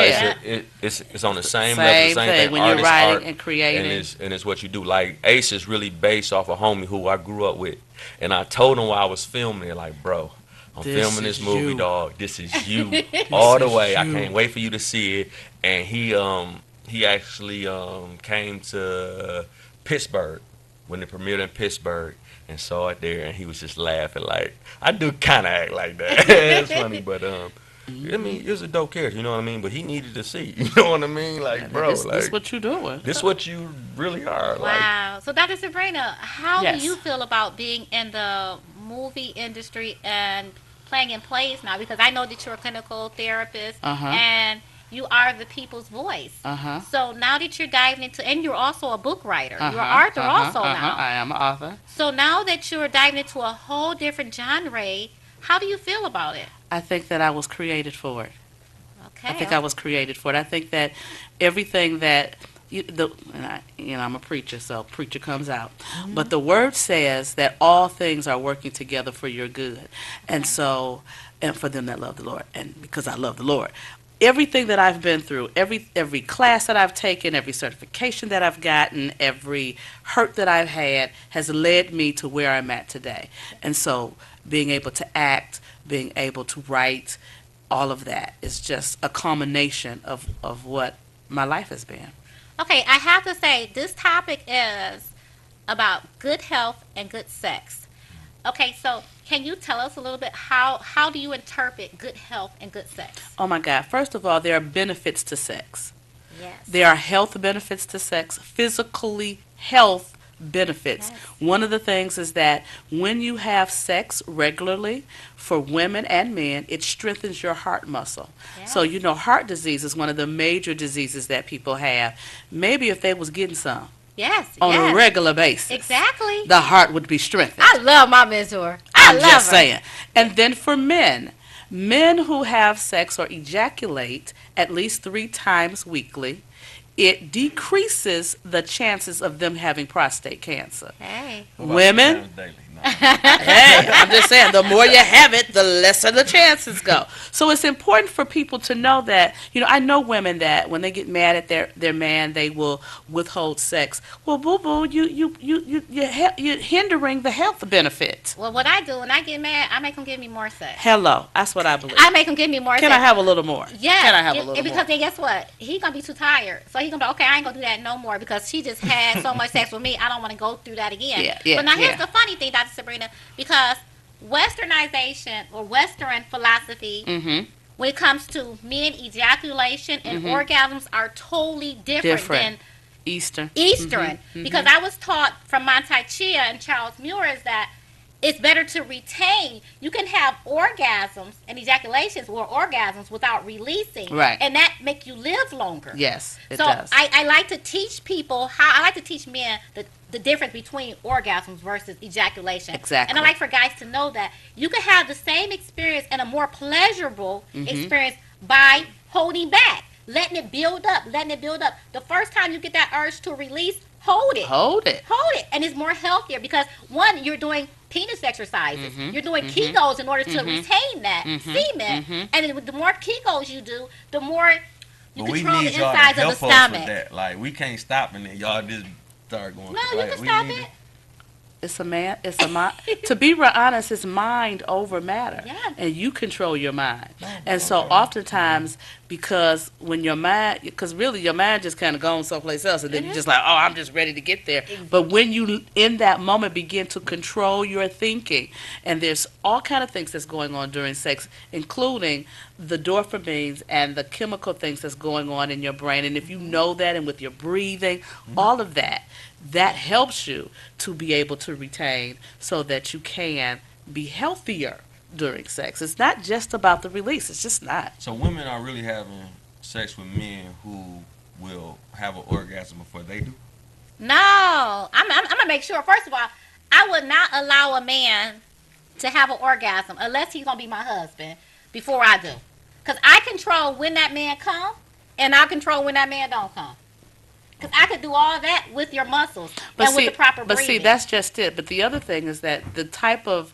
It's on the same level, the same thing. When you're Artist, writing art, and creating. and it's what you do. Like Ace is really based off a homie who I grew up with, and I told him while I was filming it, like, bro, I'm filming this movie, dog. This is you all the way. I can't wait for you to see it. And he actually came to Pittsburgh when it premiered in Pittsburgh and saw it there, and he was just laughing. Like, I do kind of act like that. It's funny, but I mean, it was a dope character, you know what I mean? But he needed to see, you know what I mean? Like, bro, this what you doing. This what you really are. Wow. So, Dr. Sabrina, how Yes. do you feel about being in the movie industry and playing in plays now? Because I know that you're a clinical therapist and you are the people's voice. So now that you're diving into, and you're also a book writer, you're an author also now. I am an author. So now that you're diving into a whole different genre, how do you feel about it? I think that I was created for it. Okay. I think I was created for it. I think that everything that I'm a preacher, so preacher comes out. But the word says that all things are working together for your good. And so and for them that love the Lord, and because I love the Lord. Everything that I've been through, every class that I've taken, every certification that I've gotten, every hurt that I've had has led me to where I'm at today. And so being able to act, being able to write, all of that is just a culmination of what my life has been. Okay, I have to say, this topic is about good health and good sex. Okay, so can you tell us a little bit how do you interpret good health and good sex? Oh my God. First of all, there are benefits to sex. Yes. There are health benefits to sex, physically health benefits. Yes. One of the things is that when you have sex regularly, for women and men, it strengthens your heart muscle. Yes. So, you know, heart disease is one of the major diseases that people have. Maybe if they was getting some Yes. on a regular basis, Exactly. the heart would be strengthened. I love my mentor. I'm love just her. saying. And then for men who have sex or ejaculate at least 3 times weekly, it decreases the chances of them having prostate cancer. Hey. Women, hey, I'm just saying, the more you have it, the lesser the chances go. So it's important for people to know that, you know, I know women that when they get mad at their man, they will withhold sex. Well, boo-boo, you're hindering the health benefits. Well, what I do when I get mad, I make them give me more sex. Hello, that's what I believe. I make him give me more sex. Can I have a little more? Yeah. Can I have a little because more? then guess what? He gonna be too tired. So he gonna be, okay, I ain't gonna do that no more because she just had so much sex with me. I don't want to go through that again. Yeah, but now here's yeah. the funny thing, Dr. Sabrina, because westernization or Western philosophy, when it comes to men ejaculation and orgasms, are totally different than Eastern. Because I was taught from Manti Chia and Charles Muir is that it's better to retain. You can have orgasms and ejaculations or orgasms without releasing. Right. And that make you live longer. Yes, it so does. I like to teach people I like to teach men the difference between orgasms versus ejaculation. Exactly. And I like for guys to know that you can have the same experience and a more pleasurable experience by holding back, letting it build up. The first time you get that urge to release, hold it. Hold it. And it's more healthier because, one, you're doing penis exercises. You're doing Kegels in order to retain that semen. And then the more Kegels you do, the more you control the insides of the stomach. That. Like, we can't stop and then y'all just start going. No, like, you can stop it. It's a mind. To be real honest, it's mind over matter. Yeah. And you control your mind. And so oftentimes, because when your mind, because really your mind just kind of goes someplace else, and then you're just like, oh, I'm just ready to get there. But when you, in that moment, begin to control your thinking, and there's all kind of things that's going on during sex, including the dopamines and the chemical things that's going on in your brain. And if you know that, and with your breathing, all of that, that helps you to be able to retain so that you can be healthier during sex. It's not just about the release. It's just not. So women are really having sex with men who will have an orgasm before they do? No. I'm going to make sure, first of all, I would not allow a man to have an orgasm unless he's going to be my husband before I do. Because I control when that man comes, and I control when that man don't come. Because I could do all that with your muscles and with the proper breathing. But see, that's just it. But the other thing is that the type of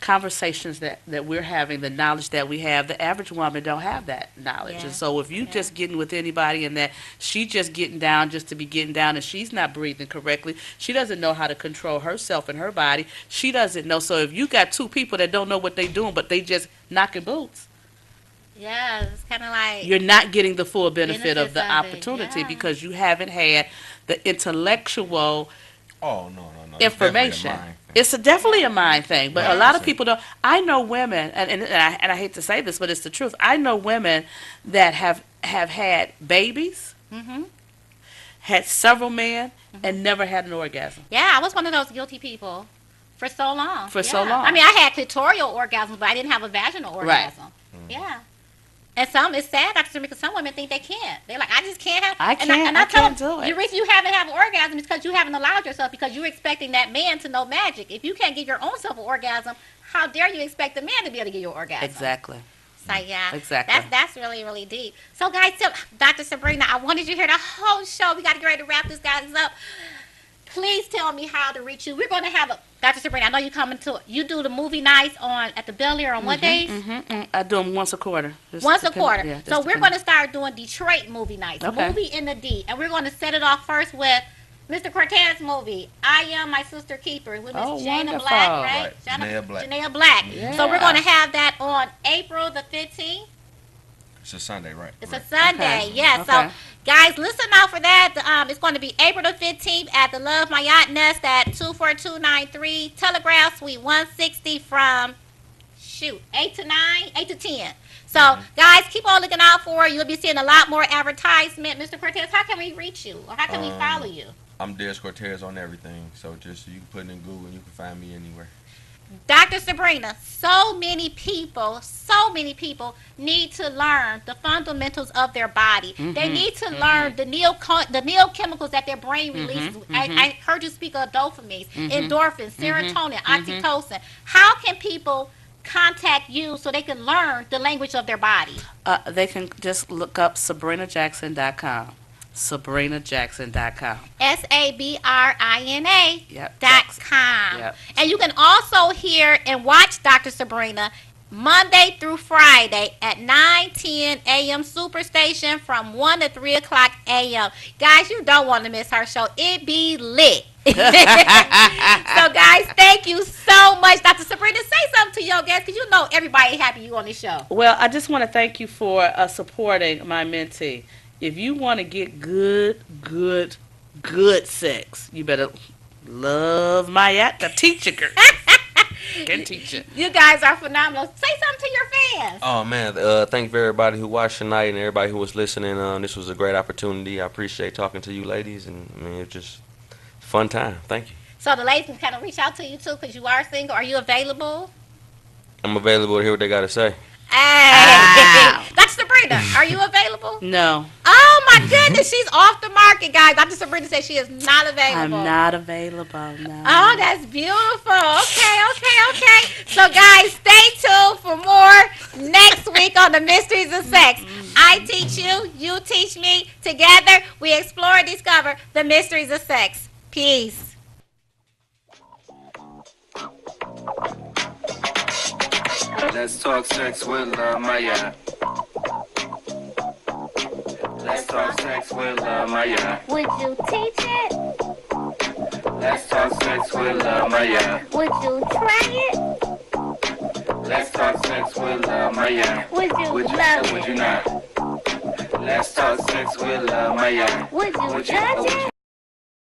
conversations that we're having, the knowledge that we have, the average woman don't have that knowledge. Yeah. And so if you just getting with anybody and that she just getting down just to be getting down and she's not breathing correctly, she doesn't know how to control herself and her body. She doesn't know. So if you got 2 people that don't know what they doing, but they just knocking boots. Yeah, it's kind of like... You're not getting the full benefit of the benefits of it, opportunity yeah. because you haven't had the intellectual information. It's definitely a mind thing, but a lot of people don't. I know women, and I hate to say this, but it's the truth. I know women that have had babies, had several men, and never had an orgasm. Yeah, I was one of those guilty people for so long. So long. I mean, I had clitoral orgasms, but I didn't have a vaginal orgasm. Right. Yeah. And it's sad, Dr. because some women think they can't. They're like, I just can't have. I can't do it. The reason you haven't had an orgasm is because you haven't allowed yourself, because you're expecting that man to know magic. If you can't give your own self an orgasm, how dare you expect the man to be able to give you an orgasm? Exactly. So yeah, exactly. That's really, really deep. So guys, Dr. Sabrina, I wanted you to hear the whole show. We got to get ready to wrap this guys up. please tell me how to reach you. We're going to have Dr. Sabrina, I know you coming to. You do the movie nights at the Bel Air on what days? I do them once a quarter. Once a quarter. Yeah, so we're going to start doing Detroit movie nights. Okay. Movie in the D, and we're going to set it off first with Mr. Cortez movie, I Am My Sister Keeper, with Miss Jana Black, right? Janea Black. Yeah. So we're going to have that on April the 15th. It's a Sunday, right? It's a Sunday, yeah. Okay. So, guys, listen out for that. It's going to be April the 15th at the Love My Yacht Nest at 24293 Telegraph Suite 160 from, 8 to 10. So, guys, keep on looking out for it. You'll be seeing a lot more advertisement. Mr. Cortez, how can we reach you? Or how can we follow you? I'm Des Cortez on everything. So, just you can put it in Google and you can find me anywhere. Dr. Sabrina, so many people need to learn the fundamentals of their body. They need to learn the neochemicals that their brain releases. I heard you speak of dopamine, endorphins, serotonin, oxytocin. How can people contact you so they can learn the language of their body? They can just look up SabrinaJackson.com. SabrinaJackson.com. SabrinaJackson.com. Yep. And you can also hear and watch Dr. Sabrina Monday through Friday at 9:10 a.m. Superstation from 1 to 3 o'clock a.m. Guys, you don't want to miss her show. It be lit. So, guys, thank you so much. Dr. Sabrina, say something to your guests because you know everybody happy you on this show. Well, I just want to thank you for supporting my mentee. If you want to get good sex, you better love my yacht, the teacher girl. Can teach it. You guys are phenomenal. Say something to your fans. Oh, man. Thank you for everybody who watched tonight and everybody who was listening. This was a great opportunity. I appreciate talking to you ladies. And, I mean, it's just a fun time. Thank you. So the ladies can kind of reach out to you, too, because you are single. Are you available? I'm available to hear what they got to say. Hey. Dr. Sabrina, are you available? No. Oh, my goodness. She's off the market, guys. Dr. Sabrina said she is not available. I'm not available, no. Oh, that's beautiful. Okay. So, guys, stay tuned for more next week on the Mysteries of Sex. I teach you, you teach me. Together, we explore and discover the mysteries of sex. Peace. Let's talk sex with Love My Yacht. Let's talk sex with Love My Yacht. Would you teach it? Let's talk sex with Love My Yacht. Would you try it? Let's talk sex with Love My Yacht. Would you love it? Would you not? Let's talk sex with Love My Yacht. Would you judge it?